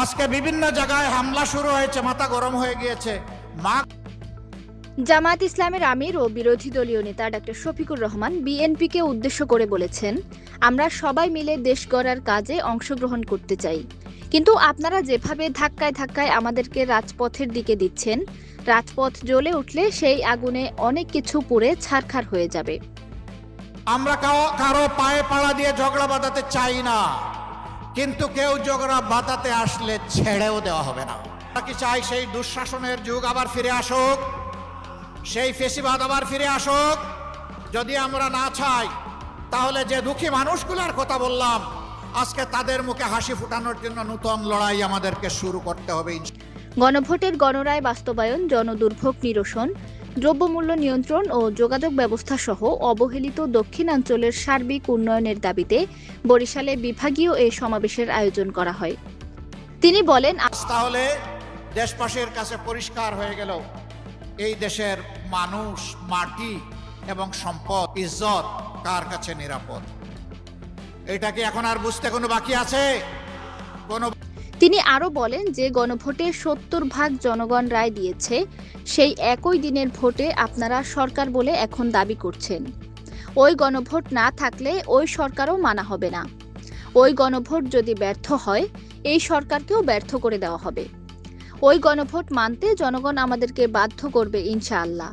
আজকে বিভিন্ন জায়গায় হামলা শুরু হয়েছে, মাথা গরম হয়ে গিয়েছে। জামায়াত ইসলামের আমির ও বিরোধী দলীয় নেতা ডক্টর শফিকুর রহমান বিএনপিকে উদ্দেশ্য করে বলেছেন, আমরা সবাই মিলে দেশ গড়ার কাজে অংশগ্রহণ করতে চাই, কিন্তু আপনারা যেভাবে ধাক্কায় ধাক্কায় আমাদেরকে রাজপথের দিকে দিচ্ছেন, রাজপথ জ্বলে উঠলে সেই আগুনে অনেক কিছু পুড়ে ছারখার হয়ে যাবে। আমরা কারো পায়ে পাড়া দিয়ে ঝগড়া বাঁধাতে চাই না, কিন্তু কেউ ঝগড়া বাঁধাতে আসলে ছেড়েও দেওয়া হবে না। আমরা কি চাই সেই দুঃশাসনের যুগ আবার ফিরে আসুক, সেই ফেসিবাদ আবার ফিরে আসুক? যদি আমরা না চাই, তাহলে যে দুঃখী মানুষগুলোর কথা বললাম, আজকে তাদের মুখে হাসি ফুটানোর জন্য নতুন লড়াই আমাদেরকে শুরু করতে হবে। গণভোটের গণরায় বাস্তবায়ন, জনদুর্ভোগ নিরসন, দ্রব্যমূল্য নিয়ন্ত্রণ ও যোগাযোগ ব্যবস্থা সহ অবহেলিত দক্ষিণাঞ্চলের সার্বিক উন্নয়নের দাবিতে বরিশালে বিভাগীয় এ সমাবেশের আয়োজন করা হয়। তিনি বলেন, তাহলে দেশবাসীর কাছে পরিষ্কার হয়ে গেল এই দেশের মানুষ, মাটি এবং সম্পদ, ইজ্জত কার কাছে নিরাপদ। এটা কি এখন আর বুঝতে কোনো বাকি আছে? তিনি আরও বলেন যে গণভোটে ৭০% জনগণ রায় দিয়েছে, সেই একই দিনের ভোটে আপনারা সরকার বলে এখন দাবি করছেন। ওই গণভোট না থাকলে ওই সরকারও মানা হবে না। ওই গণভোট যদি ব্যর্থ হয়, এই সরকারকেও ব্যর্থ করে দেওয়া হবে। ওই গণভোট মানতে জনগণ আমাদেরকে বাধ্য করবে ইনশাআল্লাহ।